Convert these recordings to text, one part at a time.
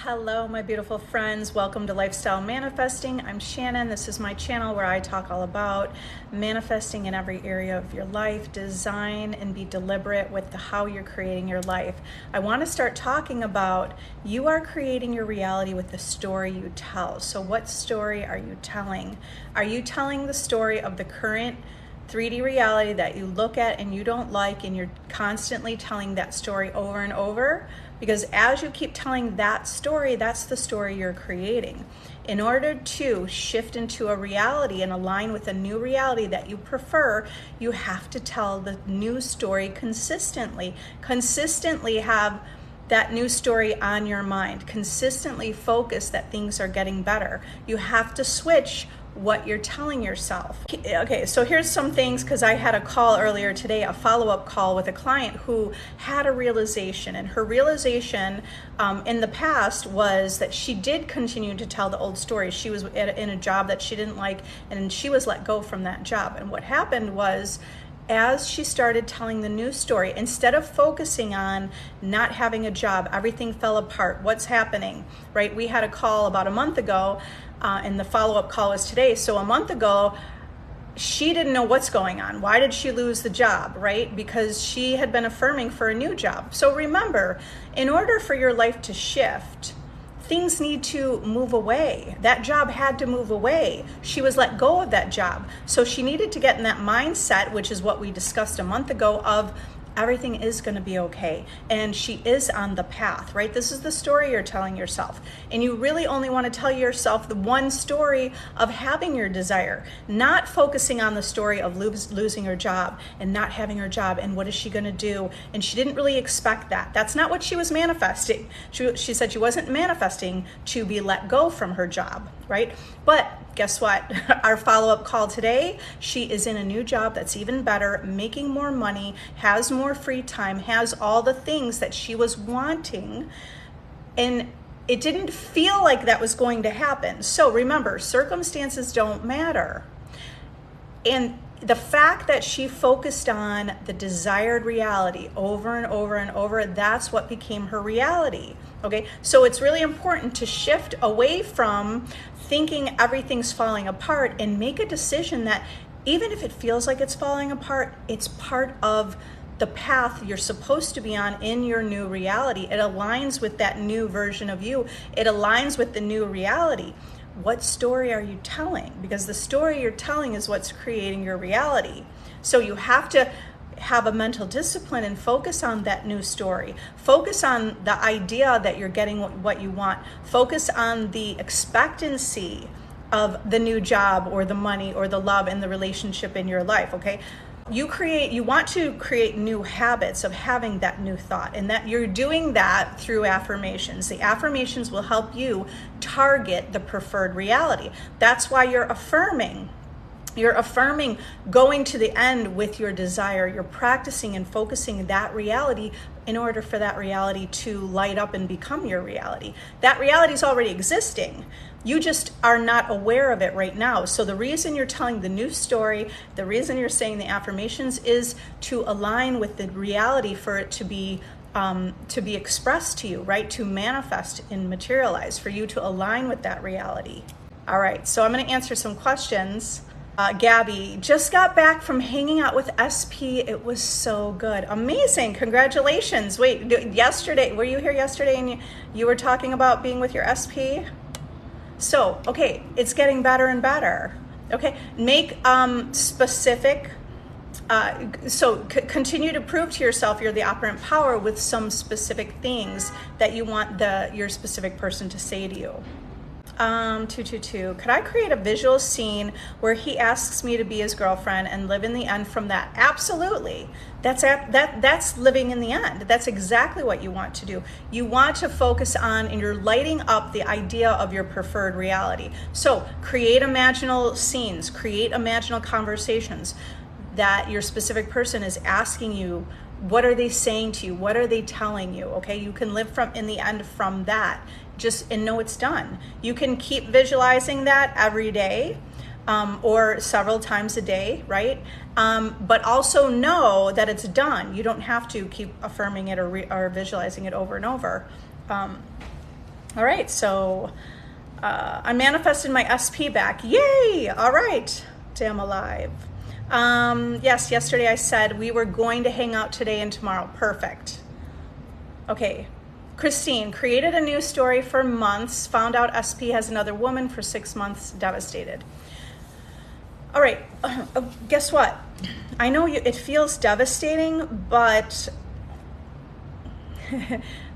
Hello, my beautiful friends. Welcome to Lifestyle Manifesting. I'm Shannon. This is my channel where I talk all about manifesting in every area of your life, design and be deliberate with how you're creating your life. I want to start talking about you are creating your reality with the story you tell. So what story are you telling? Are you telling the story of the current 3D reality that you look at and you don't like, and you're constantly telling that story over and over? Because as you keep telling that story, that's the story you're creating. In order to shift into a reality and align with a new reality that you prefer, you have to tell the new story consistently. Consistently have that new story on your mind. Consistently focus that things are getting better. You have to switch what you're telling yourself. Okay, so here's some things, because I had a call earlier today, a follow-up call with a client who had a realization, and her realization in the past was that she did continue to tell the old story. She was in a job that she didn't like, and she was let go from that job. And what happened was, as she started telling the new story, instead of focusing on not having a job, everything fell apart. What's happening, right? We had a call about a month ago, and the follow-up call was today. So a month ago, she didn't know what's going on. Why did she lose the job, right? Because she had been affirming for a new job. So remember, in order for your life to shift, things need to move away. That job had to move away. She was let go of that job. So she needed to get in that mindset, which is what we discussed a month ago, of everything is going to be okay. And she is on the path, right? This is the story you're telling yourself. And you really only want to tell yourself the one story of having your desire, not focusing on the story of losing her job and not having her job and what is she going to do. And she didn't really expect that. That's not what she was manifesting. She said she wasn't manifesting to be let go from her job, right? But guess what? Our follow-up call today, she is in a new job that's even better, making more money, has more free time, has all the things that she was wanting. And it didn't feel like that was going to happen. So remember, circumstances don't matter. And the fact that she focused on the desired reality over and over and over, that's what became her reality. Okay, so it's really important to shift away from thinking everything's falling apart and make a decision that even if it feels like it's falling apart, it's part of the path you're supposed to be on in your new reality. It aligns with that new version of you. It aligns with the new reality. What story are you telling? Because the story you're telling is what's creating your reality. So you have to have a mental discipline and focus on that new story. Focus on the idea that you're getting what you want. Focus on the expectancy of the new job or the money or the love and the relationship in your life, okay? You want to create new habits of having that new thought, and that you're doing that through affirmations. The affirmations will help you target the preferred reality. That's why you're affirming. You're affirming going to the end with your desire. You're practicing and focusing that reality in order for that reality to light up and become your reality. That reality is already existing. You just are not aware of it right now. So the reason you're telling the new story, the reason you're saying the affirmations, is to align with the reality for it to be expressed to you, right? To manifest and materialize, for you to align with that reality. All right, so I'm going to answer some questions. Gabby just got back from hanging out with SP. It was so good. Amazing. Congratulations. Wait, yesterday, were you here yesterday and you were talking about being with your SP? So, okay, it's getting better and better. Okay, make specific, continue to prove to yourself you're the operant power with some specific things that you want your specific person to say to you. 222, could I create a visual scene where he asks me to be his girlfriend and live in the end from that? Absolutely. That's living in the end. That's exactly what you want to do. You want to focus on, and you're lighting up the idea of your preferred reality. So create imaginal scenes, create imaginal conversations that your specific person is asking you. What are they saying to you? What are they telling you? Okay, you can live in the end from that. And know it's done. You can keep visualizing that every day, or several times a day, right? But also know that it's done. You don't have to keep affirming it or visualizing it over and over. All right, so I manifested my SP back. Yay! All right, damn alive. Yes, yesterday I said we were going to hang out today and tomorrow. Perfect. Okay, Christine, created a news story for months, found out SP has another woman for 6 months, devastated. All right, guess what? I know it feels devastating, but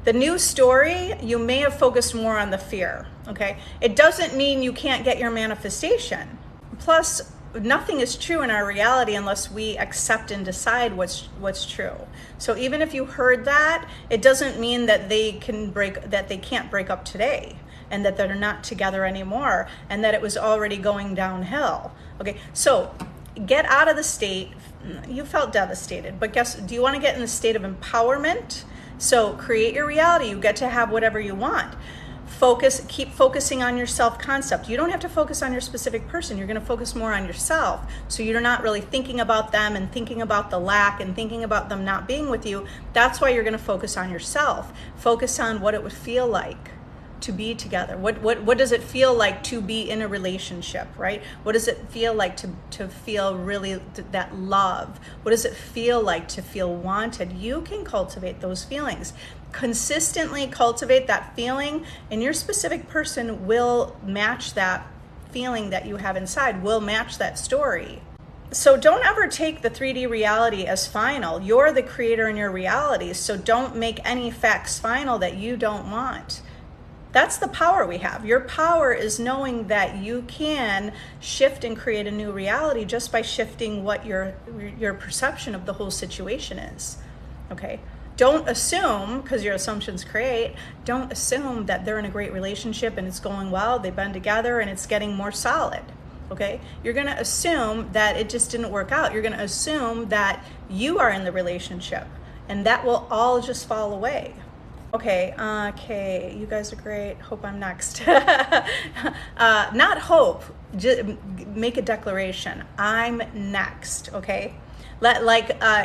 the news story, you may have focused more on the fear, okay? It doesn't mean you can't get your manifestation. Plus, nothing is true in our reality unless we accept and decide what's true. So even if you heard that, it doesn't mean that they can't break up today and that they're not together anymore and that it was already going downhill. Okay, so get out of the state. You felt devastated, but do you want to get in the state of empowerment? So create your reality. You get to have whatever you want. Keep focusing on your self-concept. You don't have to focus on your specific person. You're going to focus more on yourself. So you're not really thinking about them and thinking about the lack and thinking about them not being with you. That's why you're going to focus on yourself. Focus on what it would feel like to be together. What does it feel like to be in a relationship, right? What does it feel like to feel really that love? What does it feel like to feel wanted? You can cultivate those feelings. Consistently cultivate that feeling, and your specific person will match that feeling that you have inside, will match that story. So don't ever take the 3D reality as final. You're the creator in your reality, so don't make any facts final that you don't want. That's the power we have. Your power is knowing that you can shift and create a new reality just by shifting what your perception of the whole situation is, okay? Don't assume, because your assumptions create, don't assume that they're in a great relationship and it's going well, they've been together and it's getting more solid, okay? You're gonna assume that it just didn't work out. You're gonna assume that you are in the relationship and that will all just fall away. Okay, you guys are great. Hope I'm next. Not hope, just make a declaration. I'm next, okay?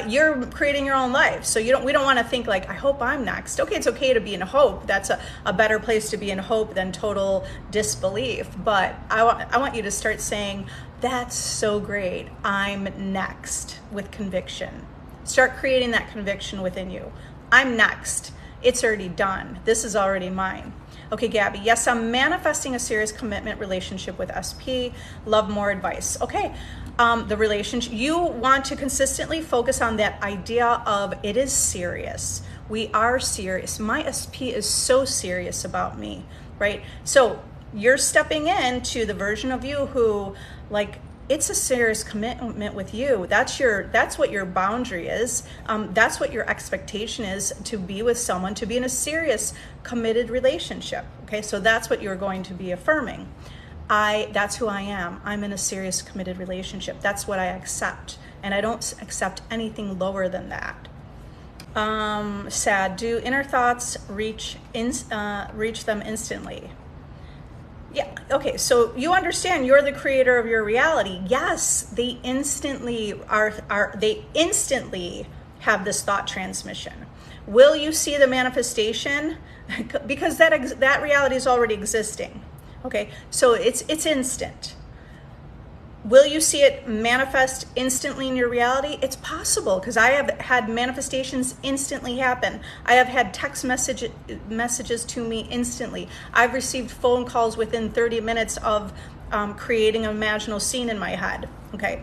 You're creating your own life. So we don't want to think like, I hope I'm next. Okay, it's okay to be in hope. That's a better place to be in hope than total disbelief. But I want you to start saying, that's so great. I'm next with conviction. Start creating that conviction within you. I'm next. It's already done. This is already mine. Okay, Gabby, yes, I'm manifesting a serious commitment relationship with SP. Love more advice. Okay, the relationship, you want to consistently focus on that idea of it is serious. We are serious. My SP is so serious about me, right? So you're stepping into the version of you who, like, it's a serious commitment with you. That's what your boundary is. That's what your expectation is, to be with someone, to be in a serious committed relationship. Okay, so that's what you're going to be affirming. That's who I am. I'm in a serious committed relationship. That's what I accept. And I don't accept anything lower than that. Sad, do inner thoughts reach them instantly? Yeah, okay, so you understand you're the creator of your reality. Yes, they instantly have this thought transmission. Will you see the manifestation? Because that reality is already existing. Okay, so it's instant. Will you see it manifest instantly in your reality? It's possible, because I have had manifestations instantly happen. I have had text messages to me instantly. I've received phone calls within 30 minutes of creating an imaginal scene in my head, okay,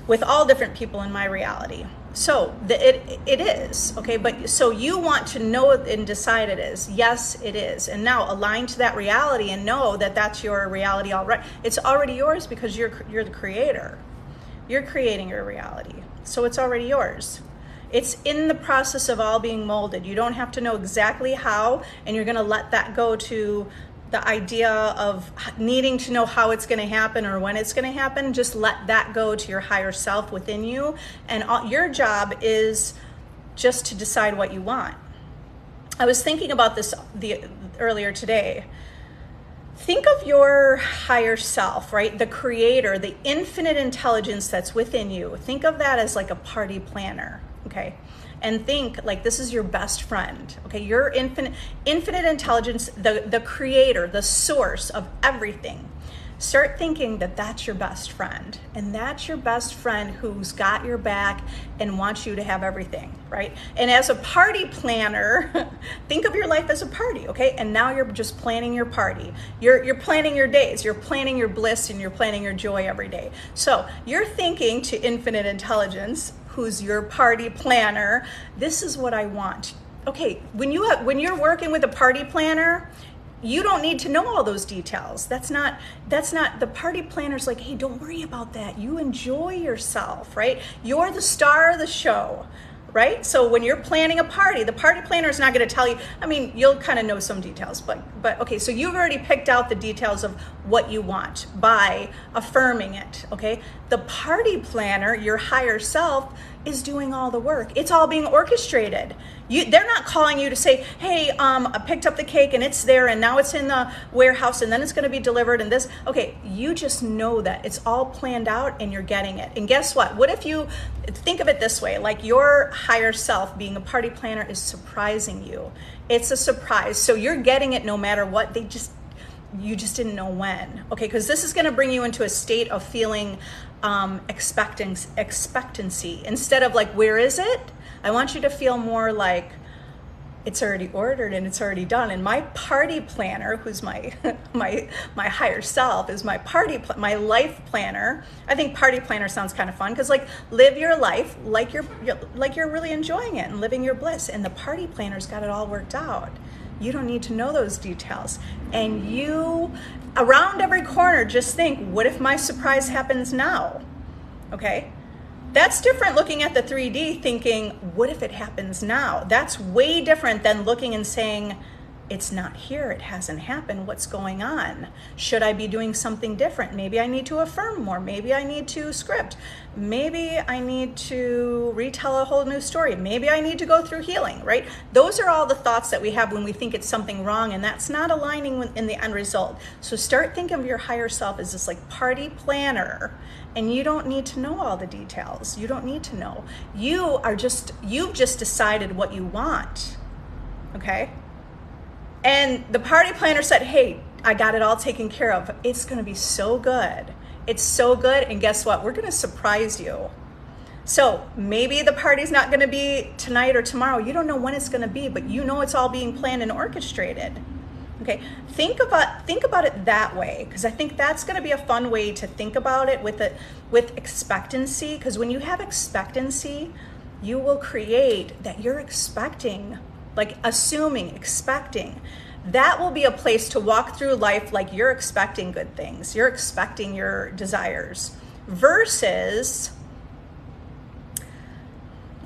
with all different people in my reality. So it is, okay, but so you want to know and decide it is. Yes, it is. And now align to that reality and know that that's your reality already. It's already yours because you're the creator. You're creating your reality. So it's already yours. It's in the process of all being molded. You don't have to know exactly how, and you're going to let that go to the idea of needing to know how it's going to happen or when it's going to happen. Just let that go to your higher self within you. And your job is just to decide what you want. I was thinking about this earlier today. Think of your higher self, right? The creator, the infinite intelligence that's within you. Think of that as like a party planner, okay? and think like this is your best friend. Okay, your infinite intelligence, the creator, the source of everything. Start thinking that that's your best friend, and that's your best friend who's got your back and wants you to have everything, right? And as a party planner, think of your life as a party, okay? And now you're just planning your party. You're planning your days, you're planning your bliss, and you're planning your joy every day. So you're thinking to infinite intelligence, who's your party planner, this is what I want. Okay, when you're working with a party planner, you don't need to know all those details. That's not the party planner's like, hey, don't worry about that. You enjoy yourself, right? You're the star of the show, right? So when you're planning a party, the party planner is not going to tell you. I mean, you'll kind of know some details, but okay. So you've already picked out the details of what you want by affirming it, okay? The party planner, your higher self, is doing all the work. It's all being orchestrated. They're not calling you to say, hey, I picked up the cake and it's there and now it's in the warehouse and then it's going to be delivered and this. Okay, you just know that it's all planned out and you're getting it. And guess what? What if you think of it this way, like your higher self being a party planner is surprising you. It's a surprise. So you're getting it no matter what. You just didn't know when. Okay, because this is going to bring you into a state of feeling expectancy. Instead of like, where is it? I want you to feel more like it's already ordered and it's already done. And my party planner, who's my my higher self, is my my life planner. I think party planner sounds kind of fun because like live your life like you're really enjoying it and living your bliss. And the party planner's got it all worked out. You don't need to know those details. And you, around every corner, just think, what if my surprise happens now? Okay? That's different looking at the 3D thinking, what if it happens now? That's way different than looking and saying, it's not here, it hasn't happened, what's going on? Should I be doing something different? Maybe I need to affirm more. Maybe I need to script. Maybe I need to retell a whole new story. Maybe I need to go through healing, right? Those are all the thoughts that we have when we think it's something wrong, and that's not aligning in the end result. So start thinking of your higher self as this like party planner, and you don't need to know all the details. You don't need to know. You've just decided what you want, okay? And the party planner said, hey, I got it all taken care of. It's going to be so good. It's so good. And guess what? We're going to surprise you. So maybe the party's not going to be tonight or tomorrow. You don't know when it's going to be, but you know it's all being planned and orchestrated. Okay. Think about it that way, because I think that's going to be a fun way to think about it with expectancy. Because when you have expectancy, you will create that you're expecting, like assuming, expecting. That will be a place to walk through life like you're expecting good things. You're expecting your desires versus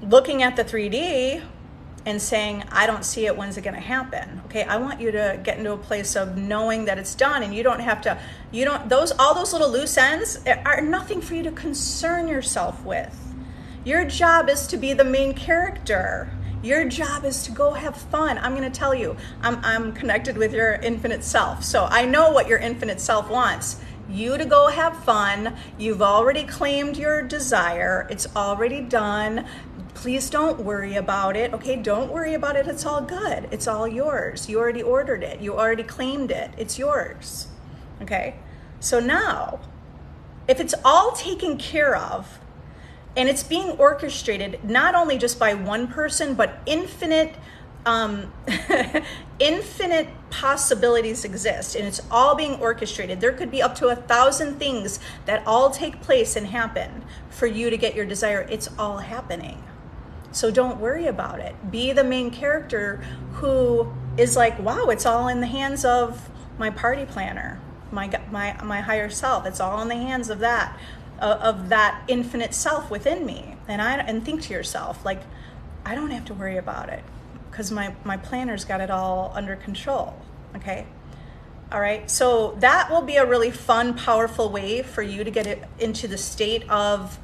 looking at the 3D and saying, I don't see it, when's it gonna happen? Okay, I want you to get into a place of knowing that it's done, and you don't have to, all those little loose ends are nothing for you to concern yourself with. Your job is to be the main character. Your job is to go have fun. I'm going to tell you, I'm connected with your infinite self. So I know what your infinite self wants. You to go have fun. You've already claimed your desire. It's already done. Please don't worry about it. Okay, don't worry about it. It's all good. It's all yours. You already ordered it. You already claimed it. It's yours. Okay? So now, if it's all taken care of, and it's being orchestrated not only just by one person, but infinite possibilities exist, and it's all being orchestrated. There could be up to 1,000 things that all take place and happen for you to get your desire. It's all happening. So don't worry about it. Be the main character who is like, wow, it's all in the hands of my party planner, my higher self. It's all in the hands of that infinite self within me. And think to yourself, like, I don't have to worry about it because my planner's got it all under control. Okay. All right. So that will be a really fun, powerful way for you to get it into the state of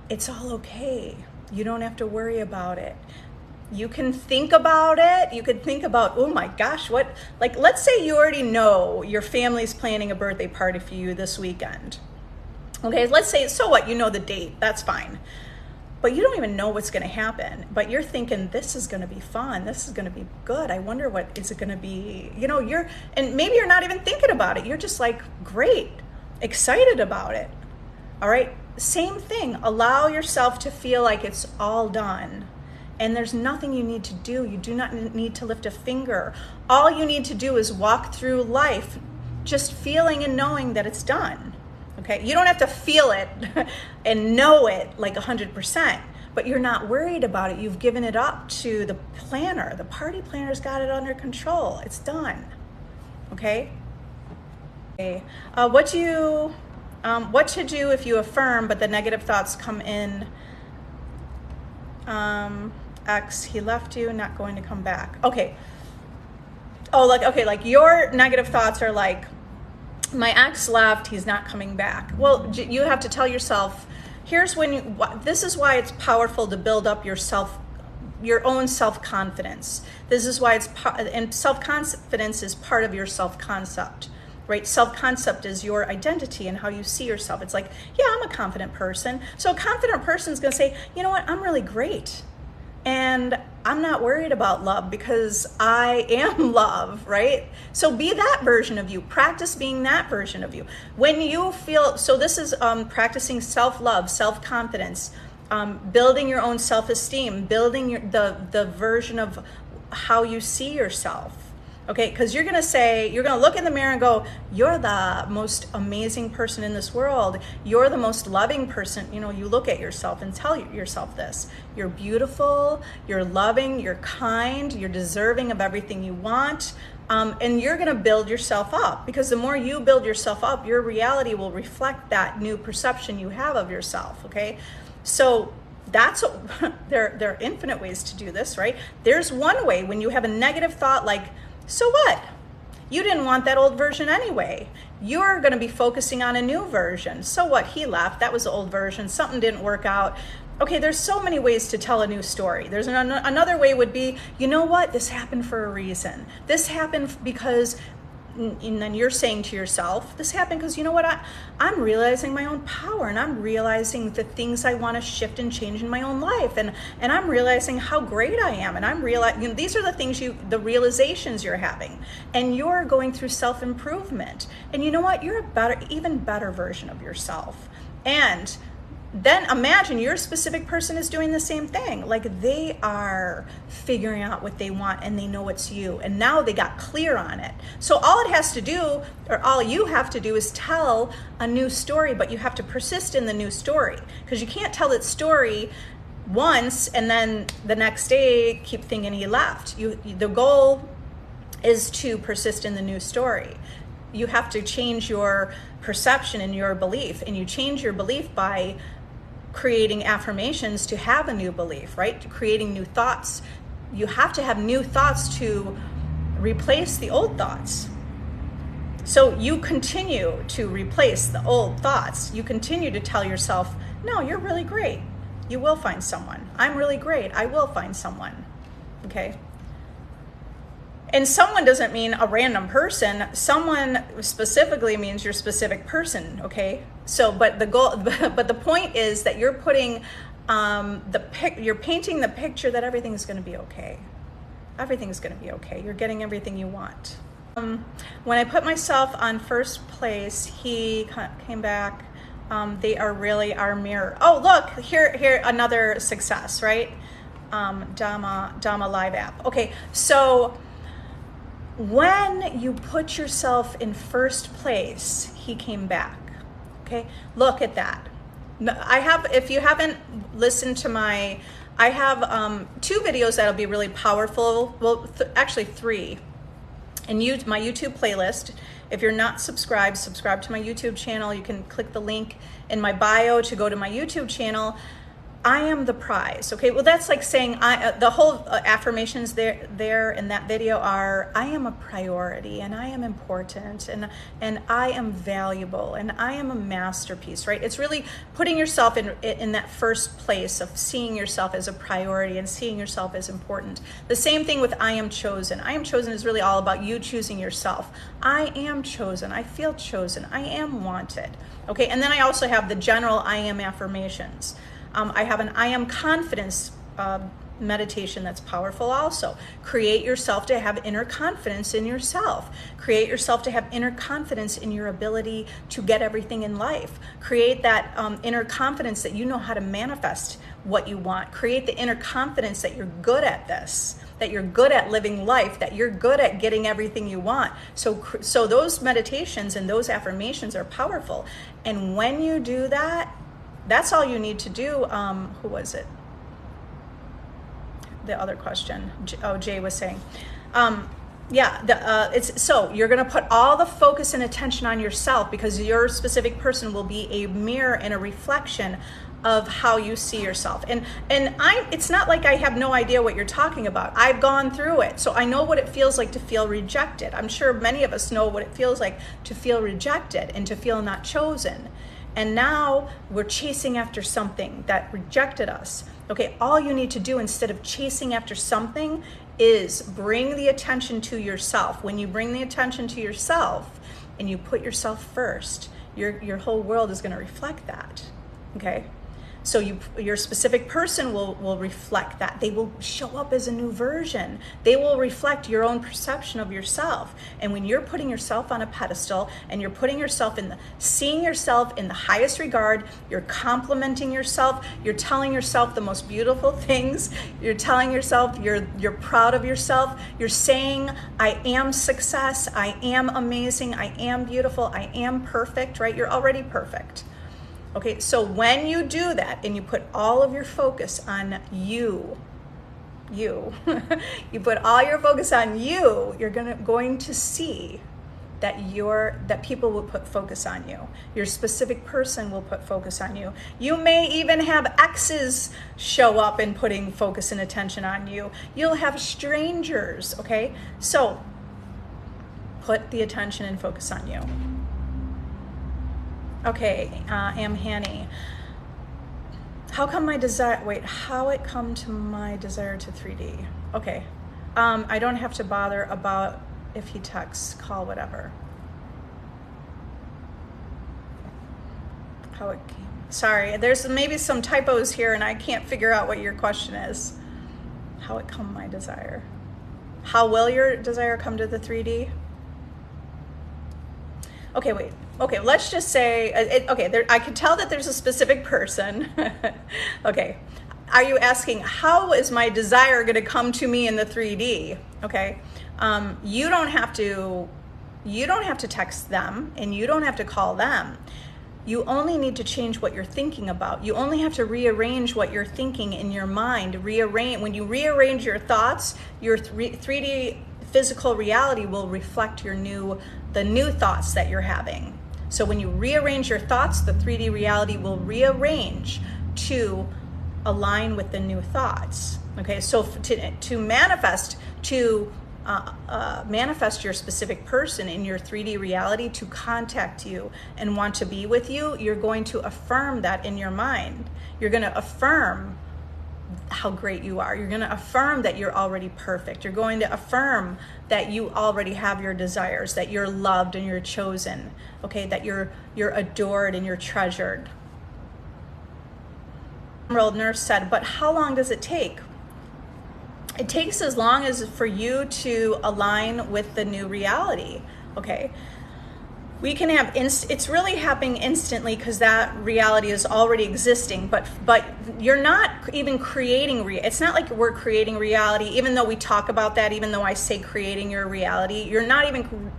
it's all okay. You don't have to worry about it. You can think about it. You could think about, oh my gosh, let's say you already know your family's planning a birthday party for you this weekend. Okay, let's say, so what, you know the date, that's fine. but you don't even know what's going to happen, but you're thinking, this is going to be fun, this is going to be good, I wonder what is it going to be, and maybe you're not even thinking about it, you're just like, great, excited about it. All right, same thing, allow yourself to feel like it's all done, and there's nothing you need to do. You do not need to lift a finger. All you need to do is walk through life just feeling and knowing that it's done. Okay, you don't have to feel it and know it like 100%, but you're not worried about it. You've given it up to the planner. The party planner's got it under control. It's done. Okay. What to do if you affirm, but the negative thoughts come in? X, he left you, not going to come back. Okay. Oh, like your negative thoughts are like, my ex left, he's not coming back. Well, you have to tell yourself, this is why it's powerful to build up your own self-confidence. This is why and self-confidence is part of your self-concept, right? Self-concept is your identity and how you see yourself. It's like, yeah, I'm a confident person. So a confident person is going to say, you know what, I'm really great. And I'm not worried about love because I am love, right? So be that version of you. Practice being that version of you. When you feel, so this is practicing self-love, self-confidence, building your own self-esteem, building the version of how you see yourself. Okay, because you're going to look in the mirror and go, you're the most amazing person in this world. You're the most loving person. You look at yourself and tell yourself this. You're beautiful, you're loving, you're kind, you're deserving of everything you want. And you're going to build yourself up, because the more you build yourself up, your reality will reflect that new perception you have of yourself. Okay, so there are infinite ways to do this, right? There's one way. When you have a negative thought like, so what? You didn't want that old version anyway. You're going to be focusing on a new version. So what? He left. That was the old version. Something didn't work out. Okay, there's so many ways to tell a new story. There's another way would be, you know what? This happened for a reason. This happened because, and then you're saying to yourself, this happened because, you know what? I'm realizing my own power, and I'm realizing the things I want to shift and change in my own life. And I'm realizing how great I am. And I'm realizing, these are the things the realizations you're having, and you're going through self-improvement. And you know what? You're even better version of yourself. And then imagine your specific person is doing the same thing. Like, they are figuring out what they want, and they know it's you. And now they got clear on it. So all you have to do is tell a new story, but you have to persist in the new story, because you can't tell that story once and then the next day keep thinking he left. The goal is to persist in the new story. You have to change your perception and your belief, and you change your belief by creating affirmations to have a new belief, right? Creating new thoughts. You have to have new thoughts to replace the old thoughts. So you continue to replace the old thoughts. You continue to tell yourself, no, you're really great. You will find someone. I'm really great. I will find someone. Okay. And someone doesn't mean a random person. Someone specifically means your specific person, okay? So, but the point is that you're putting, you're painting the picture that everything's going to be okay. Everything's going to be okay. You're getting everything you want. When I put myself on first place, he came back. They are really our mirror. Oh, look, here, another success, right? Dama Live app. Okay, so when you put yourself in first place, he came back. Okay, look at that. If you haven't listened to I have 2 videos that'll be really powerful. Well, actually 3. And my YouTube playlist. If you're not subscribed to my YouTube channel. You can click the link in my bio to go to my YouTube channel. I am the prize. Okay, well, that's like saying the whole affirmations there in that video are, I am a priority, and I am important, and I am valuable, and I am a masterpiece, right? It's really putting yourself in that first place of seeing yourself as a priority and seeing yourself as important. The same thing with I am chosen. I am chosen is really all about you choosing yourself. I am chosen. I feel chosen. I am wanted. Okay, and then I also have the general I am affirmations. I have an I am confidence meditation that's powerful also. Create yourself to have inner confidence in yourself. Create yourself to have inner confidence in your ability to get everything in life. Create that inner confidence that you know how to manifest what you want. Create the inner confidence that you're good at this, that you're good at living life, that you're good at getting everything you want. So those meditations and those affirmations are powerful. And when you do that, that's all you need to do. Who was it? The other question, Jay was saying, it's so you're going to put all the focus and attention on yourself, because your specific person will be a mirror and a reflection of how you see yourself. And it's not like I have no idea what you're talking about. I've gone through it, so I know what it feels like to feel rejected. I'm sure many of us know what it feels like to feel rejected and to feel not chosen. And now we're chasing after something that rejected us. Okay, all you need to do instead of chasing after something is bring the attention to yourself. When you bring the attention to yourself and you put yourself first, your whole world is going to reflect that. Okay? So your specific person will reflect that. They will show up as a new version. They will reflect your own perception of yourself. And when you're putting yourself on a pedestal and you're putting yourself seeing yourself in the highest regard, you're complimenting yourself, you're telling yourself the most beautiful things, you're telling yourself you're proud of yourself, you're saying, I am success, I am amazing, I am beautiful, I am perfect, right? You're already perfect. Okay, so when you do that and you put all of your focus on you put all your focus on you're going to see that people will put focus on you. Your specific person will put focus on you. You may even have exes show up and putting focus and attention on you. You'll have strangers, okay? So put the attention and focus on you. Okay, Hanny. How it come to my desire to 3D? Okay, I don't have to bother about if he texts, call, whatever. How it came. Sorry, there's maybe some typos here and I can't figure out what your question is. How it come my desire? How will your desire come to the 3D? Okay, wait. Okay, let's just say, I can tell that there's a specific person. Okay, are you asking, how is my desire going to come to me in the 3D? Okay, you don't have to text them and you don't have to call them. You only need to change what you're thinking about. You only have to rearrange what you're thinking in your mind. When you rearrange your thoughts, your 3D physical reality will reflect the new thoughts that you're having. So when you rearrange your thoughts, the 3D reality will rearrange to align with the new thoughts. Okay, so to manifest your specific person in your 3D reality to contact you and want to be with you, you're going to affirm that in your mind. You're going to affirm how great you are. You're going to affirm that you're already perfect. You're going to affirm that you already have your desires, that you're loved and you're chosen, okay, that you're adored and you're treasured. Old nurse said, but how long does it take? It takes as long as for you to align with the new reality, okay? We can have, it's really happening instantly because that reality is already existing, but you're not even creating, it's not like we're creating reality, even though we talk about that, even though I say creating your reality, you're not even,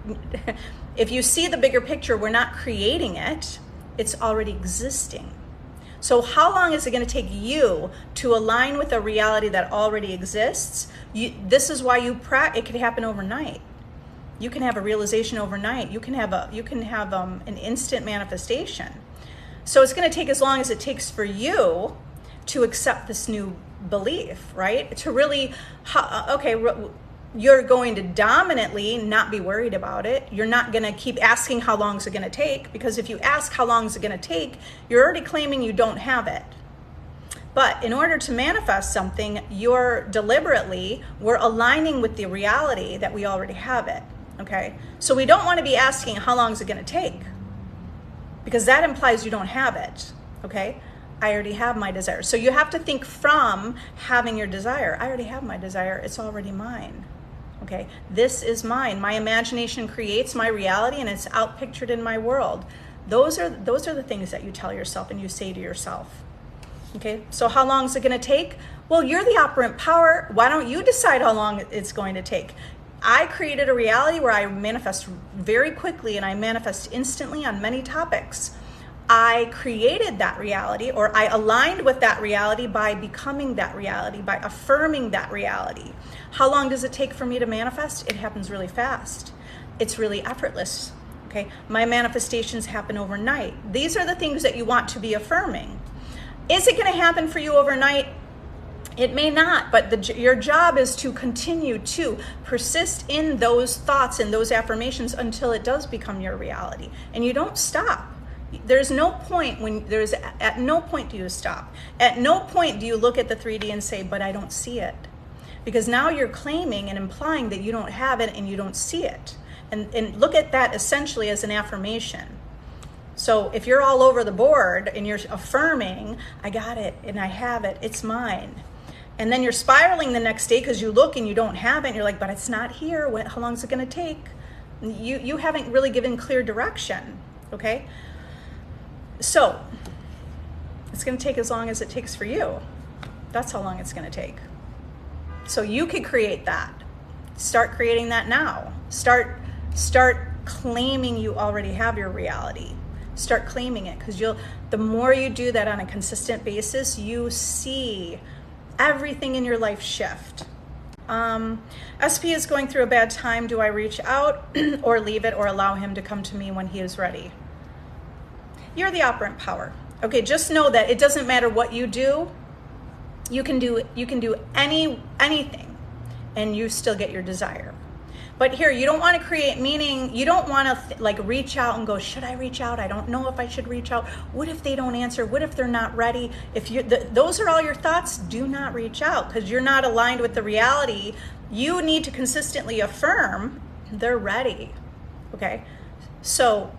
if you see the bigger picture, we're not creating it, it's already existing. So how long is it going to take you to align with a reality that already exists? This is why it can happen overnight. You can have a realization overnight. You can have an instant manifestation. So it's going to take as long as it takes for you to accept this new belief, right? To really, you're going to dominantly not be worried about it. You're not going to keep asking how long is it going to take, because if you ask how long is it going to take, you're already claiming you don't have it. But in order to manifest something, we're aligning with the reality that we already have it. Okay, so we don't want to be asking how long is it going to take, because that implies you don't have it. Okay, I already have my desire. So you have to think from having your desire. I already have my desire. It's already mine. Okay, this is mine. My imagination creates my reality, and it's outpictured in my world. Those are the things that you tell yourself and you say to yourself. Okay, so how long is it going to take? Well, you're the operant power. Why don't you decide how long it's going to take? I created a reality where I manifest very quickly, and I manifest instantly on many topics. I created that reality, or I aligned with that reality by becoming that reality, by affirming that reality. How long does it take for me to manifest? It happens really fast. It's really effortless. Okay, my manifestations happen overnight. These are the things that you want to be affirming. Is it going to happen for you overnight? It may not, but your job is to continue to persist in those thoughts and those affirmations until it does become your reality. And you don't stop. There's no point at no point do you stop. At no point do you look at the 3D and say, but I don't see it. Because now you're claiming and implying that you don't have it and you don't see it. And look at that essentially as an affirmation. So if you're all over the board and you're affirming, I got it and I have it, it's mine. And then you're spiraling the next day because you look and you don't have it and you're like, but it's not here. How long is it going to take? You haven't really given clear direction, okay? So it's going to take as long as it takes for you. That's how long it's going to take. So you could create that. Start creating that now. Start claiming you already have your reality. Start claiming it, because the more you do that on a consistent basis, you see everything in your life shift. SP is going through a bad time. Do I reach out or leave it or allow him to come to me when he is ready? You're the operant power. Okay, just know that it doesn't matter what you do. You can do anything and you still get your desire. But here, you don't want to create meaning. You don't want to reach out and go, should I reach out? I don't know if I should reach out. What if they don't answer? What if they're not ready? If those are all your thoughts, do not reach out, because you're not aligned with the reality. You need to consistently affirm they're ready. Okay, so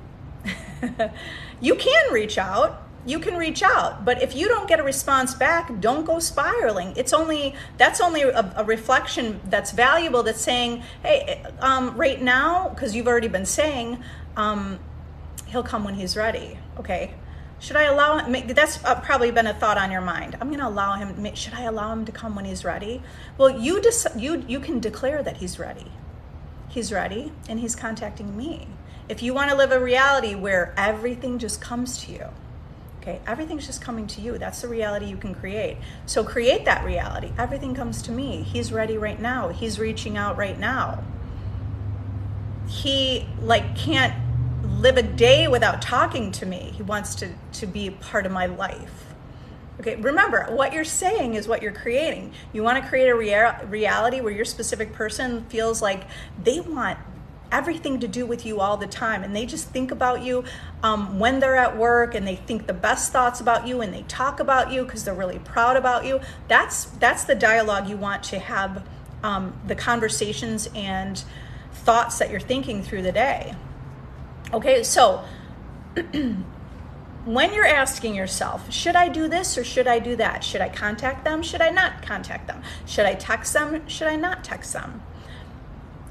you can reach out. You can reach out, but if you don't get a response back, don't go spiraling. That's only a reflection that's valuable, that's saying, hey, right now, because you've already been saying, he'll come when he's ready. Okay, should I allow him? That's probably been a thought on your mind. I'm going to allow him. Should I allow him to come when he's ready? Well, you can declare that he's ready. He's ready, and he's contacting me. If you want to live a reality where everything just comes to you. Okay, everything's just coming to you. That's the reality you can create. So create that reality. Everything comes to me. He's ready right now. He's reaching out right now. He can't live a day without talking to me. He wants to be part of my life. Okay, remember, what you're saying is what you're creating. You want to create a reality where your specific person feels like they want everything to do with you all the time, and they just think about you when they're at work, and they think the best thoughts about you, and they talk about you because they're really proud about you. That's the dialogue you want to have, the conversations and thoughts that you're thinking through the day. Okay, so when you're asking yourself, should I do this or should I do that? Should I contact them? Should I not contact them? Should I text them? Should I not text them?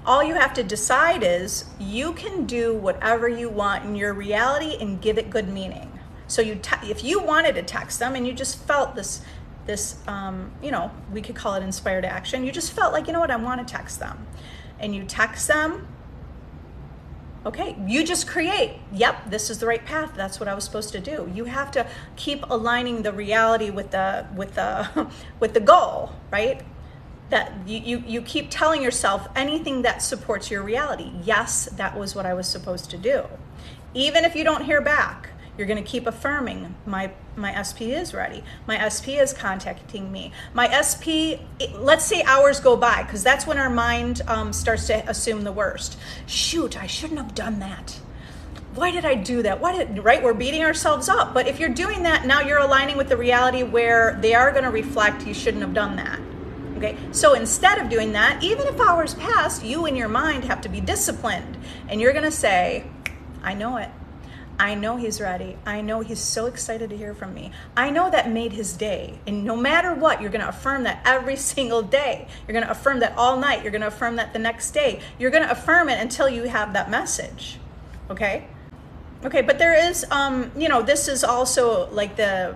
All you have to decide is you can do whatever you want in your reality and give it good meaning. So if you wanted to text them and you just felt this, we could call it inspired action. You just felt like, you know what, I want to text them. And you text them. Okay, you just create, yep, this is the right path. That's what I was supposed to do. You have to keep aligning the reality with the goal, right? That you keep telling yourself anything that supports your reality. Yes, that was what I was supposed to do. Even if you don't hear back, you're going to keep affirming, my SP is ready. My SP is contacting me. My SP, let's say hours go by, because that's when our mind starts to assume the worst. Shoot, I shouldn't have done that. Why did I do that? Right? We're beating ourselves up. But if you're doing that, now you're aligning with the reality where they are going to reflect, you shouldn't have done that. Okay, so instead of doing that, even if hours pass, you in your mind have to be disciplined. And you're going to say, I know it. I know he's ready. I know he's so excited to hear from me. I know that made his day. And no matter what, you're going to affirm that every single day. You're going to affirm that all night. You're going to affirm that the next day. You're going to affirm it until you have that message. Okay? Okay, but there is, this is also like the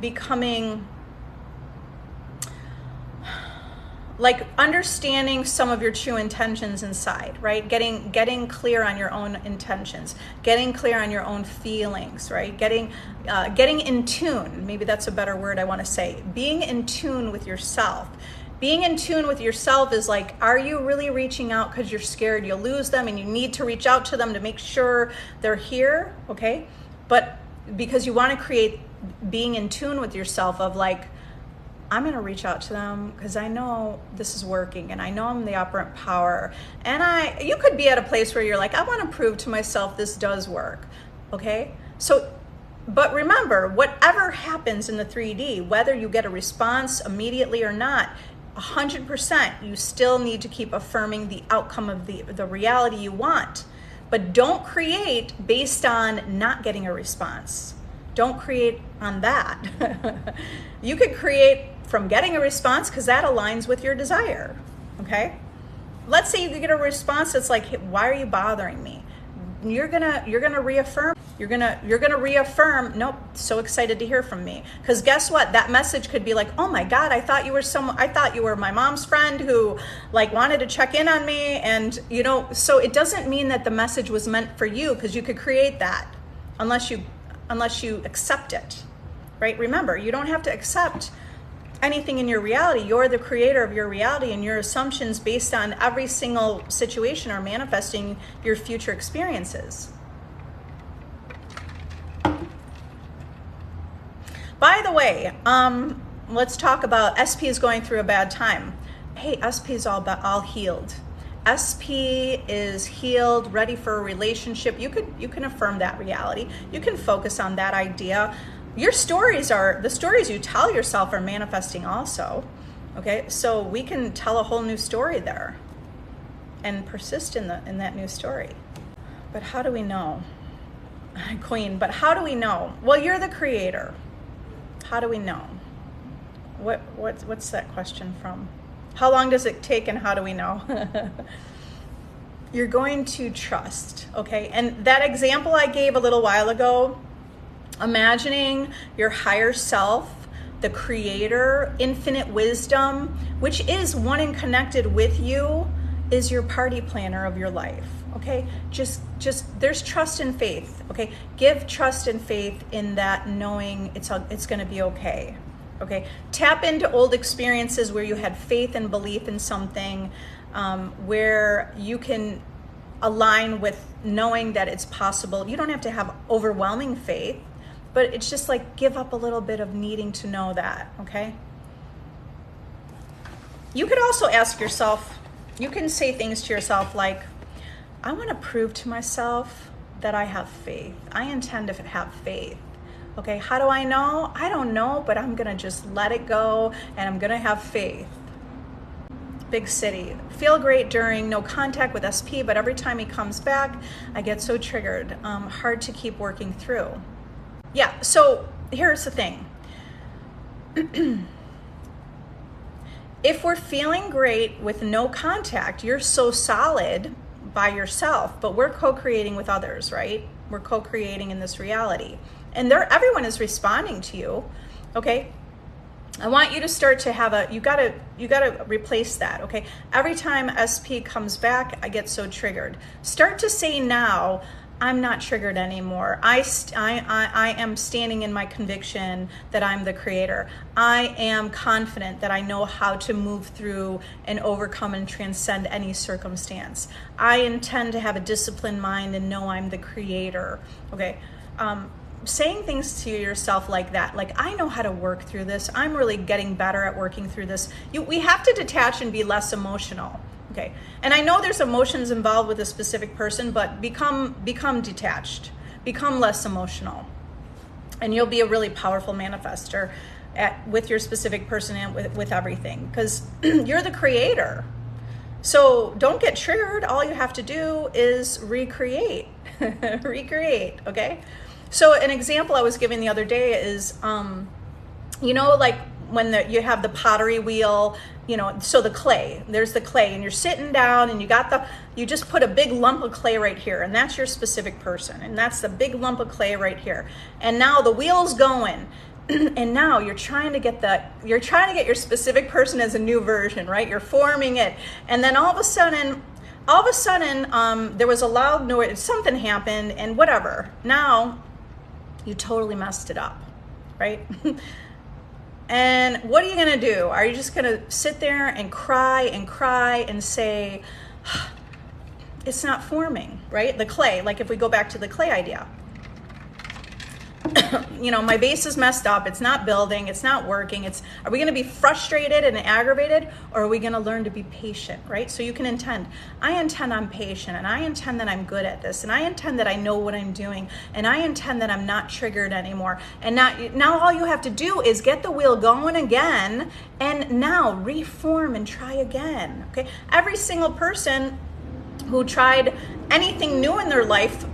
becoming, like understanding some of your true intentions inside, right? Getting clear on your own intentions, getting clear on your own feelings, right? Getting in tune. Maybe that's a better word I want to say. Being in tune with yourself. Being in tune with yourself is like, are you really reaching out because you're scared you'll lose them and you need to reach out to them to make sure they're here, okay? But because you want to create being in tune with yourself of like, I'm going to reach out to them because I know this is working and I know I'm the operant power. And you could be at a place where you're like, I want to prove to myself this does work. Okay? So, but remember, whatever happens in the 3D, whether you get a response immediately or not, 100%, you still need to keep affirming the outcome of the reality you want. But don't create based on not getting a response. Don't create on that. You could create from getting a response because that aligns with your desire, okay? Let's say you get a response that's like, hey, why are you bothering me? You're gonna reaffirm. You're gonna reaffirm. Nope, so excited to hear from me. Because guess what? That message could be like, oh my God, I thought you were my mom's friend who like wanted to check in on me, and so it doesn't mean that the message was meant for you because you could create that unless you accept it, right? Remember, you don't have to accept anything in your reality. You're the creator of your reality, and your assumptions based on every single situation are manifesting your future experiences. By the way, let's talk about SP is going through a bad time. Hey, SP is all healed. SP is healed, ready for a relationship. You can affirm that reality. You can focus on that idea. The stories you tell yourself are manifesting also. Okay, so we can tell a whole new story there and persist in that new story. But how do we know? Queen, but how do we know? Well, you're the creator. How do we know? What's that question from? How long does it take and how do we know? You're going to trust, okay? And that example I gave a little while ago, imagining your higher self, the creator, infinite wisdom, which is one and connected with you, is your party planner of your life, okay? Just there's trust and faith, okay? Give trust and faith in that, knowing it's going to be okay. Okay, tap into old experiences where you had faith and belief in something, where you can align with knowing that it's possible. You don't have to have overwhelming faith, but it's just like give up a little bit of needing to know that, okay? You could also ask yourself, you can say things to yourself like, I want to prove to myself that I have faith. I intend to have faith. Okay, how do I know? I don't know, but I'm gonna just let it go and I'm gonna have faith. Big city. Feel great during no contact with SP, but every time he comes back, I get so triggered. Hard to keep working through. Yeah, so here's the thing. If we're feeling great with no contact, you're so solid by yourself, but we're co-creating with others, right? We're co-creating in this reality. And everyone is responding to you, okay? I want you to start to you gotta replace that, okay? Every time SP comes back, I get so triggered. Start to say now, I'm not triggered anymore. I am standing in my conviction that I'm the creator. I am confident that I know how to move through and overcome and transcend any circumstance. I intend to have a disciplined mind and know I'm the creator, okay? Saying things to yourself like that, like, I know how to work through this. I'm really getting better at working through this. We have to detach and be less emotional, okay? And I know there's emotions involved with a specific person, but become detached, become less emotional, and you'll be a really powerful manifester with your specific person and with everything, because you're the creator. So don't get triggered. All you have to do is recreate. Recreate, okay? So an example I was giving the other day is, like when you have the pottery wheel, so there's the clay, and you're sitting down and you just put a big lump of clay right here, and that's your specific person, and that's the big lump of clay right here. And now the wheel's going, and now you're trying to get your specific person as a new version, right? You're forming it, and then all of a sudden, there was a loud noise, something happened, and whatever. Now, you totally messed it up, right? And what are you gonna do? Are you just gonna sit there and cry and say, it's not forming, right? The clay, like if we go back to the clay idea. My base is messed up, it's not building, it's not working. Are we gonna be frustrated and aggravated, or are we gonna learn to be patient, right? So you can intend, I intend I'm patient, and I intend that I'm good at this, and I intend that I know what I'm doing, and I intend that I'm not triggered anymore. And now all you have to do is get the wheel going again, and now reform and try again, okay? Every single person who tried anything new in their life,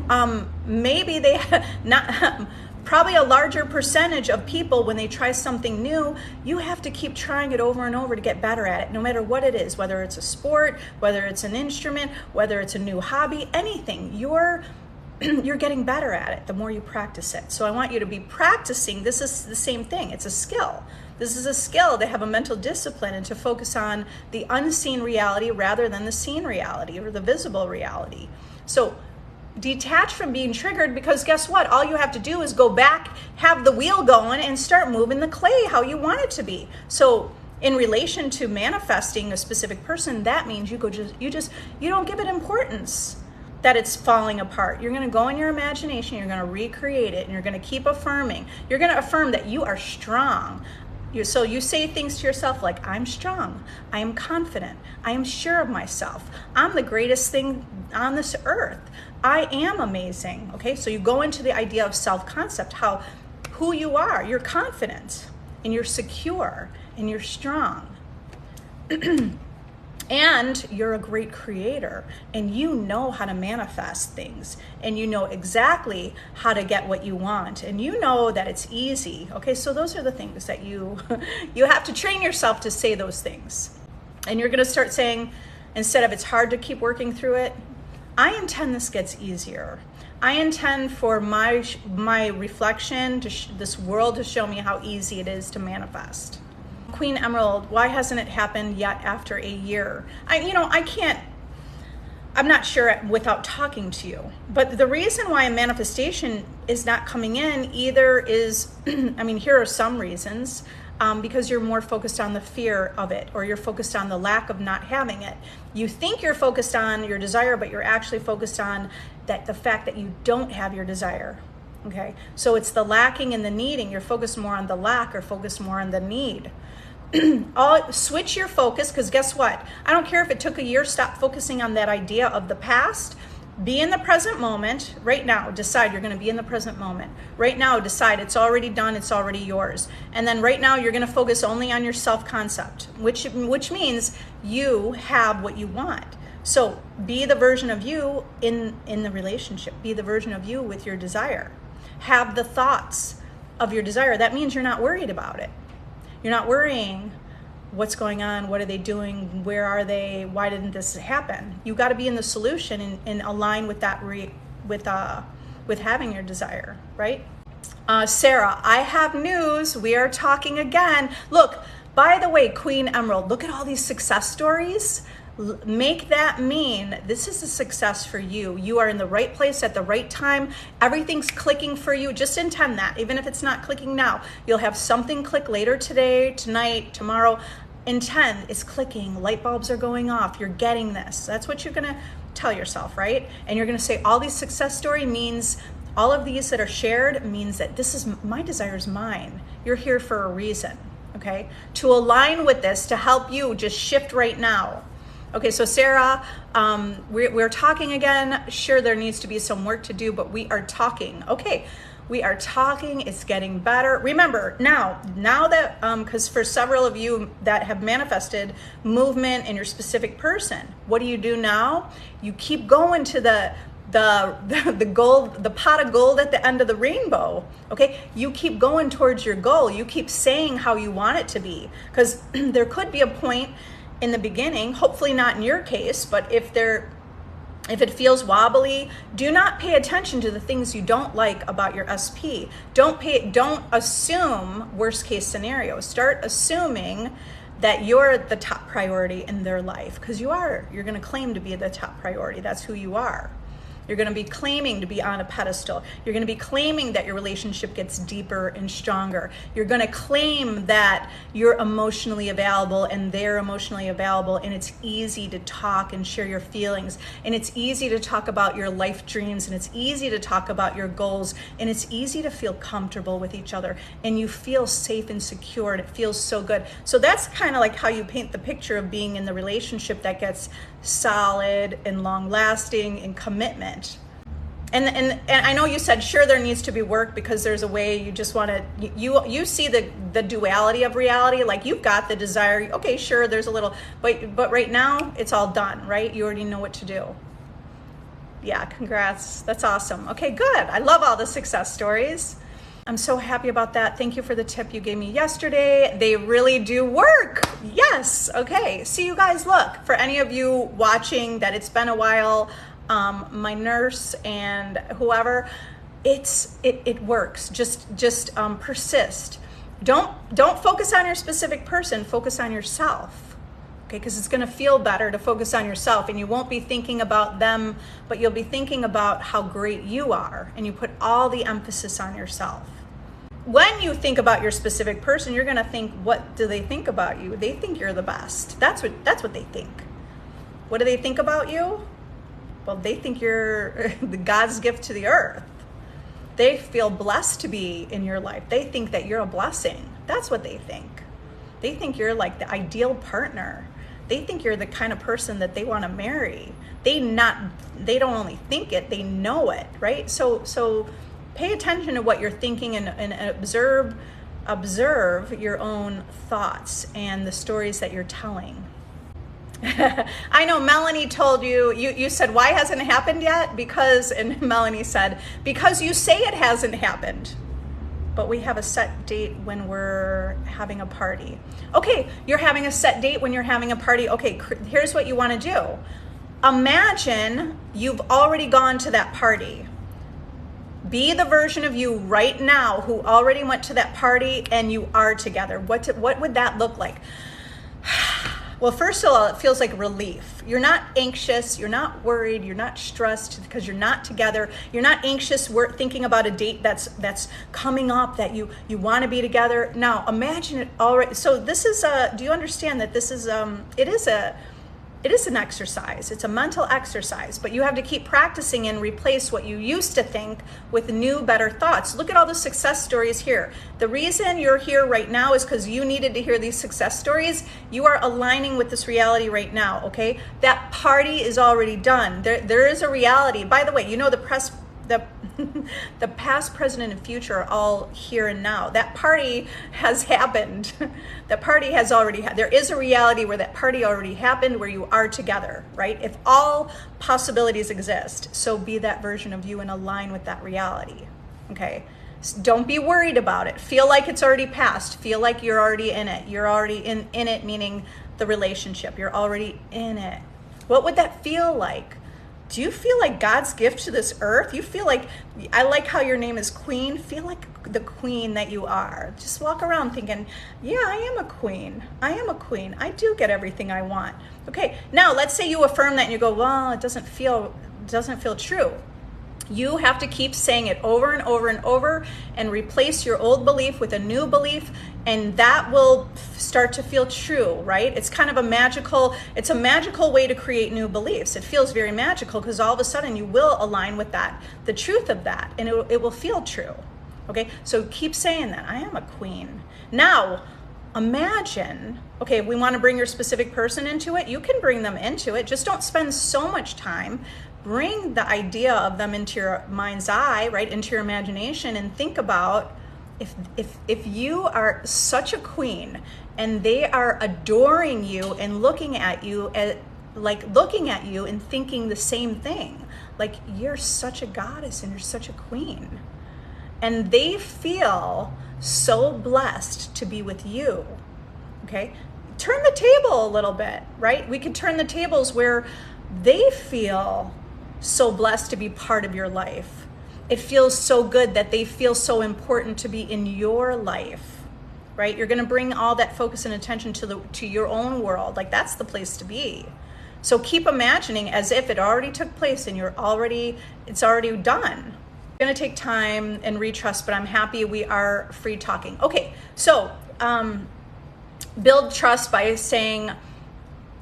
maybe they not probably a larger percentage of people, when they try something new, you have to keep trying it over and over to get better at it, no matter what it is, whether it's a sport, whether it's an instrument, whether it's a new hobby, anything. You're getting better at it the more you practice it. So I want you to be practicing. This is the same thing. It's a skill. This is a skill to have a mental discipline and to focus on the unseen reality rather than the seen reality or the visible reality. So detach from being triggered, because guess what? All you have to do is go back, have the wheel going, and start moving the clay how you want it to be. So in relation to manifesting a specific person, that means you don't give it importance that it's falling apart. You're going to go in your imagination, you're going to recreate it, and you're going to keep affirming. You're going to affirm that you are strong. So you say things to yourself like, I'm strong, I am confident, I am sure of myself, I'm the greatest thing on this earth, I am amazing, okay? So you go into the idea of self-concept, who you are, you're confident, and you're secure, and you're strong. And you're a great creator, and you know how to manifest things, and you know exactly how to get what you want, and you know that it's easy. Okay, so those are the things that you have to train yourself to say those things. And you're gonna start saying, instead of it's hard to keep working through it, I intend this gets easier. I intend for my reflection, this world, to show me how easy it is to manifest. Queen Emerald, why hasn't it happened yet after a year? I'm not sure without talking to you. But the reason why a manifestation is not coming in either is, here are some reasons, because you're more focused on the fear of it, or you're focused on the lack of not having it. You think you're focused on your desire, but you're actually focused on the fact that you don't have your desire. Okay, so it's the lacking and the needing. You're focused more on the lack, or focused more on the need. Switch your focus, because guess what? I don't care if it took a year. Stop focusing on that idea of the past. Be in the present moment right now. Decide you're going to be in the present moment right now. Decide it's already done, it's already yours. And then right now you're going to focus only on your self-concept, which means you have what you want. So be the version of you in the relationship. Be the version of you with your desire. Have the thoughts of your desire. That means you're not worried about it. You're not worrying what's going on, what are they doing, where are they, why didn't this happen? You got to be in the solution and align with that with having your desire, right? Sarah, I have news. We are talking again. Look, by the way, Queen Emerald, look at all these success stories. Make that mean this is a success for you. You are in the right place at the right time. Everything's clicking for you. Just intend that. Even if it's not clicking now, you'll have something click later today, tonight, tomorrow. Intend it's clicking. Light bulbs are going off. You're getting this. That's what you're going to tell yourself, right? And you're going to say all these success story means all of these that are shared means that this is my desire is mine. You're here for a reason, okay? To align with this, to help you just shift right now. Okay, so Sarah, we're talking again. Sure, there needs to be some work to do, but we are talking. Okay, we are talking. It's getting better. Remember, now that, because for several of you that have manifested movement in your specific person, what do you do now? You keep going to the gold, the pot of gold at the end of the rainbow. Okay, you keep going towards your goal. You keep saying how you want it to be, because there could be a point in the beginning, hopefully not in your case, but if it feels wobbly, do not pay attention to the things you don't like about your SP. Don't assume worst case scenario. Start assuming that you're the top priority in their life, because you are. You're going to claim to be the top priority. That's who you are. You're going to be claiming to be on a pedestal. You're going to be claiming that your relationship gets deeper and stronger. You're going to claim that you're emotionally available and they're emotionally available, and it's easy to talk and share your feelings, and it's easy to talk about your life dreams, and it's easy to talk about your goals, and it's easy to feel comfortable with each other, and you feel safe and secure, and it feels so good. So that's kind of like how you paint the picture of being in the relationship that gets solid and long lasting and commitment. And I know you said, sure, there needs to be work, because there's a way you just want to, you see the duality of reality. Like, you've got the desire, okay, sure, there's a little, but right now it's all done, right? You already know what to do. Yeah, congrats. That's awesome. Okay, good. I love all the success stories. I'm so happy about that. Thank you for the tip you gave me yesterday. They really do work. Yes. Okay. So you guys, look, for any of you watching that it's been a while, my nurse and whoever, it works. Just persist. Don't focus on your specific person. Focus on yourself. Okay, because it's going to feel better to focus on yourself, and you won't be thinking about them, but you'll be thinking about how great you are, and you put all the emphasis on yourself. When you think about your specific person, you're going to think, what do they think about you? They think you're the best. That's what they think. What do they think about you? Well, they think you're the God's gift to the earth. They feel blessed to be in your life. They think that you're a blessing. That's what they think. They think you're like the ideal partner. They think you're the kind of person that they want to marry. They don't only think it, they know it, right? So pay attention to what you're thinking, and observe your own thoughts and the stories that you're telling. I know Melanie told you said, why hasn't it happened yet? And Melanie said, because you say it hasn't happened, but we have a set date when we're having a party. Okay, you're having a set date when you're having a party. Okay, here's what you want to do. Imagine you've already gone to that party. Be the version of you right now who already went to that party, and you are together. What would that look like? Well, first of all, it feels like relief. You're not anxious, you're not worried, you're not stressed because you're not together. You're not anxious thinking about a date that's coming up that you want to be together. Now, imagine it already. So this is do you understand that this is it is an exercise. It's a mental exercise, but you have to keep practicing and replace what you used to think with new, better thoughts. Look at all the success stories here. The reason you're here right now is because you needed to hear these success stories. You are aligning with this reality right now, okay? That party is already done. There is a reality. By the way, you know the past, present, and future are all here and now. That party has happened. That party has already happened. There is a reality where that party already happened, where you are together, right? If all possibilities exist, so be that version of you and align with that reality, okay? Don't be worried about it. Feel like it's already passed. Feel like you're already in it. You're already in it, meaning the relationship. You're already in it. What would that feel like? Do you feel like God's gift to this earth? You feel like, I like how your name is Queen. Feel like the queen that you are. Just walk around thinking, yeah, I am a queen. I am a queen. I do get everything I want. Okay, now let's say you affirm that and you go, well, it doesn't feel true. You have to keep saying it over and over and over and replace your old belief with a new belief, and that will start to feel true, right? It's kind of a magical way to create new beliefs. It feels very magical because all of a sudden you will align with that, the truth of that, and it will feel true, okay? So keep saying that, I am a queen. Now, imagine, okay, we want to bring your specific person into it. You can bring them into it. Just don't spend so much time. Bring the idea of them into your mind's eye, right, into your imagination, and think about if you are such a queen and they are adoring you and looking at you and thinking the same thing. like you're such a goddess and you're such a queen. And they feel so blessed to be with you, okay? Turn the table a little bit, right? We could turn the tables where they feel so blessed to be part of your life. It feels so good that they feel so important to be in your life, right? You're gonna bring all that focus and attention to your own world. Like that's the place to be. So keep imagining as if it already took place and it's already done. It's gonna take time and retrust, but I'm happy we are free talking. Okay, so build trust by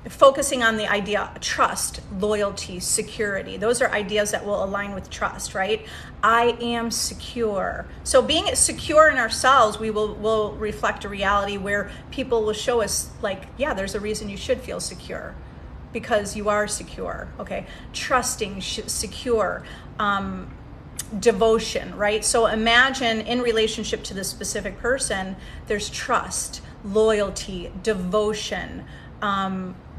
focusing on the idea, trust, loyalty, security. Those are ideas that will align with trust, right? I am secure. So being secure in ourselves, we will reflect a reality where people will show us like, yeah, there's a reason you should feel secure because you are secure, okay? Trusting, secure, devotion, right? So imagine in relationship to this specific person, there's trust, loyalty, devotion,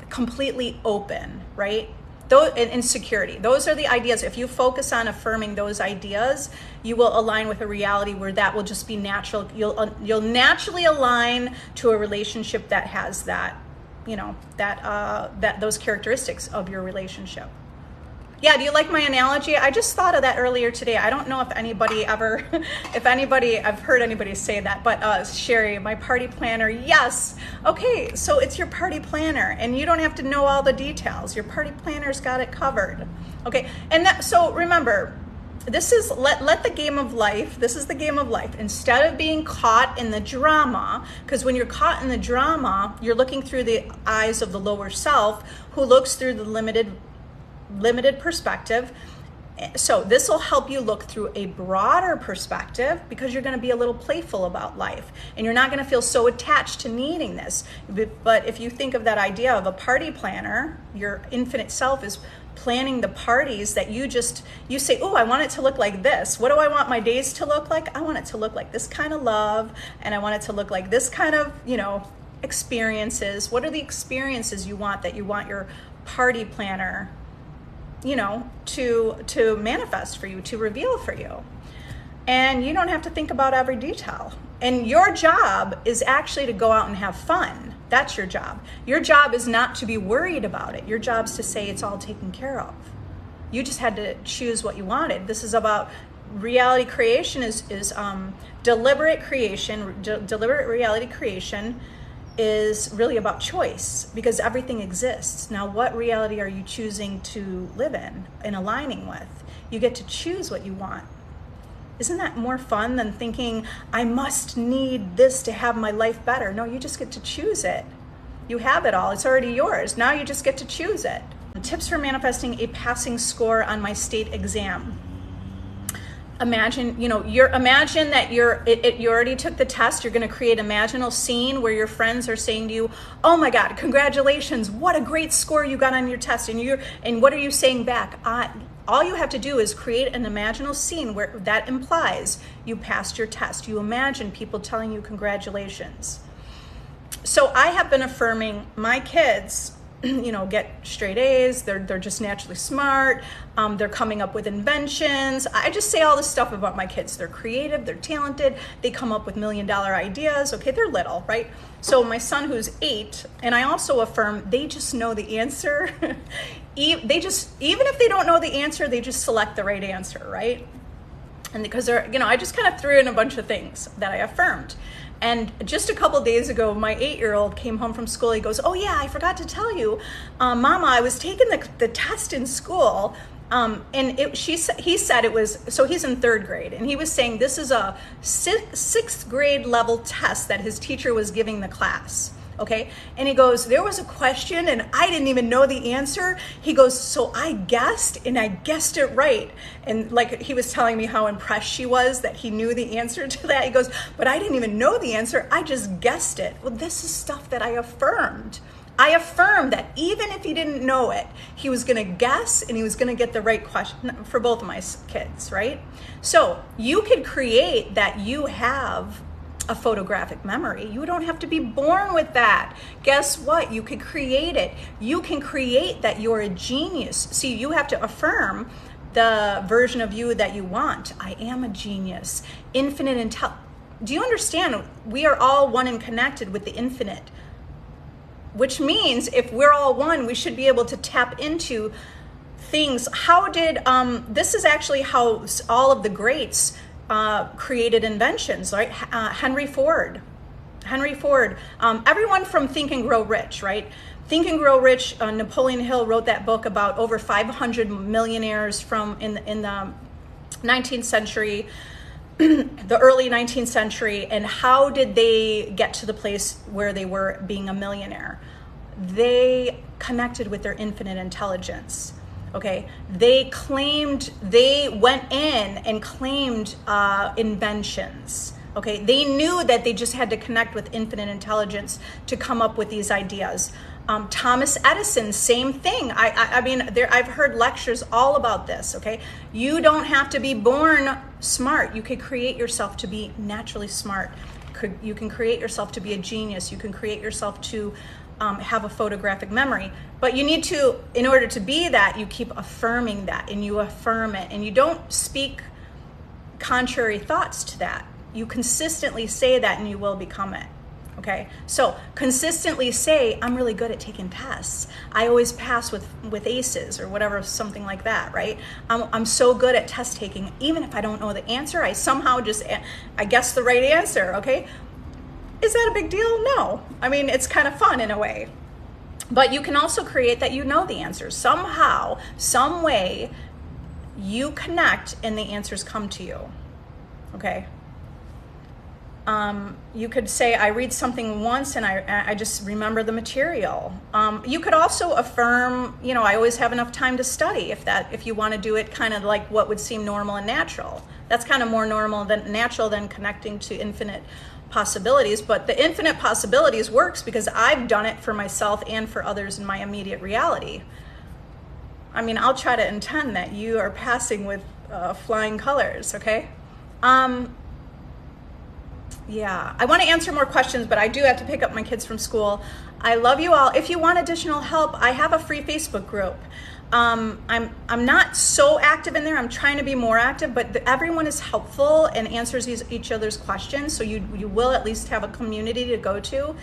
completely open, right? And security. Those are the ideas. If you focus on affirming those ideas, you will align with a reality where that will just be natural. You'll naturally align to a relationship that has that, those characteristics of your relationship. Yeah, do you like my analogy? I just thought of that earlier today. I don't know if anybody ever, I've heard anybody say that, but Sherry, my party planner, yes. Okay, so it's your party planner and you don't have to know all the details. Your party planner's got it covered. Okay, and so remember, this is, let the game of life, this is the game of life. Instead of being caught in the drama, because when you're caught in the drama, you're looking through the eyes of the lower self who looks through the limited perspective. So this will help you look through a broader perspective because you're going to be a little playful about life and you're not going to feel so attached to needing this. But if you think of that idea of a party planner, your infinite self is planning the parties that you say, oh, I want it to look like this. What do I want my days to look like? I want it to look like this kind of love, and I want it to look like this kind of, experiences. What are the experiences you want that you want your party planner to manifest for you, to reveal for you? And you don't have to think about every detail. And your job is actually to go out and have fun. That's your job. Your job is not to be worried about it. Your job is to say it's all taken care of. You just had to choose what you wanted. This is about reality creation is deliberate creation. Deliberate reality creation is really about choice because everything exists. Now, what reality are you choosing to live in and aligning with? You get to choose what you want. Isn't that more fun than thinking, I must need this to have my life better? No, you just get to choose it. You have it all. It's already yours. Now you just get to choose it. Tips for manifesting a passing score on my state exam. Imagine, imagine that you already took the test. You're going to create an imaginal scene where your friends are saying to you, oh my God, congratulations. What a great score you got on your test. And what are you saying back? All you have to do is create an imaginal scene where that implies you passed your test. You imagine people telling you congratulations. So I have been affirming my kids, get straight A's. They're just naturally smart. They're coming up with inventions. I just say all this stuff about my kids. They're creative, they're talented. They come up with $1 million ideas. Okay, they're little, right? So my son who's 8, and I also affirm they just know the answer. Even if they don't know the answer, they just select the right answer, right? And because I just kind of threw in a bunch of things that I affirmed. And just a couple days ago, my 8-year-old came home from school. He goes, oh yeah, I forgot to tell you, Mama, I was taking the test in school. And he said it was, so he's in 3rd grade, and he was saying this is a 6th grade level test that his teacher was giving the class. Okay. And he goes, there was a question and I didn't even know the answer. He goes, so I guessed and I guessed it right. And like he was telling me how impressed she was that he knew the answer to that. He goes, but I didn't even know the answer. I just guessed it. Well, this is stuff that I affirmed. I affirmed that even if he didn't know it, he was going to guess and he was going to get the right question for both of my kids, right? So you could create that you have a photographic memory. You don't have to be born with that. Guess what? You could create it. You can create that you're a genius. See, you have to affirm the version of you that you want. I am a genius. Infinite intelligence. Do you understand? We are all one and connected with the infinite, which means if we're all one, we should be able to tap into things. How did, this is actually how all of the greats created inventions, right? Henry Ford, everyone from Think and Grow Rich, right? Think and Grow Rich, Napoleon Hill wrote that book about over 500 millionaires from in the 19th century, the early 19th century, and how did they get to the place where they were being a millionaire? They connected with their infinite intelligence. Okay, they went in and claimed inventions. Okay, they knew that they just had to connect with infinite intelligence to come up with these ideas. Thomas Edison, same thing. I mean, I've heard lectures all about this. Okay, you don't have to be born smart. You can create yourself to be naturally smart. You can create yourself to be a genius. You can create yourself to have a photographic memory. But you need to, in order to be that, you keep affirming that, and you affirm it, and you don't speak contrary thoughts to that. You consistently say that, and you will become it. Okay, so consistently say, I'm really good at taking tests. I always pass with aces or whatever, something like that, right? I'm so good at test taking. Even if I don't know the answer, I somehow I guess the right answer, okay? Is that a big deal? No. I mean, it's kind of fun in a way. But you can also create that you know the answers. Somehow, some way, you connect and the answers come to you, okay? You could say, I read something once and I just remember the material. You could also affirm, you know, I always have enough time to study, if you want to do it kind of like what would seem normal and natural. That's kind of more normal than natural than connecting to infinite possibilities. But the infinite possibilities works because I've done it for myself and for others in my immediate reality. I mean, I'll try to intend that you are passing with flying colors, okay? Yeah, I want to answer more questions, but I do have to pick up my kids from school. I love you all. If you want additional help, I have a free Facebook group. I'm not so active in there. I'm trying to be more active, but everyone is helpful and answers each other's questions. So you will at least have a community to go to.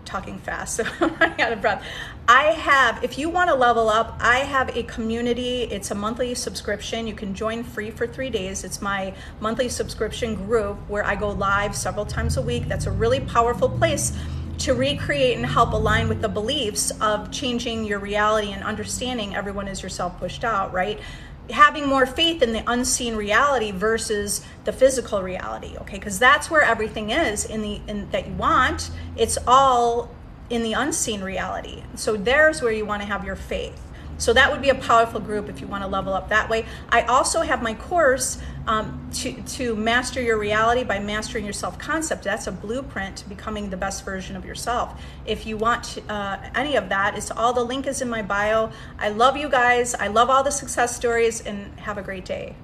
Talking fast, so I'm running out of breath. If you want to level up, I have a community. It's a monthly subscription. You can join free for 3 days. It's my monthly subscription group where I go live several times a week. That's a really powerful place to recreate and help align with the beliefs of changing your reality and understanding everyone is yourself pushed out, right? Having more faith in the unseen reality versus the physical reality, okay? Because that's where everything is that you want. It's all in the unseen reality. So there's where you want to have your faith. So that would be a powerful group if you want to level up that way. I also have my course to master your reality by mastering your self-concept. That's a blueprint to becoming the best version of yourself. If you want any of that, the link is in my bio. I love you guys. I love all the success stories, and have a great day.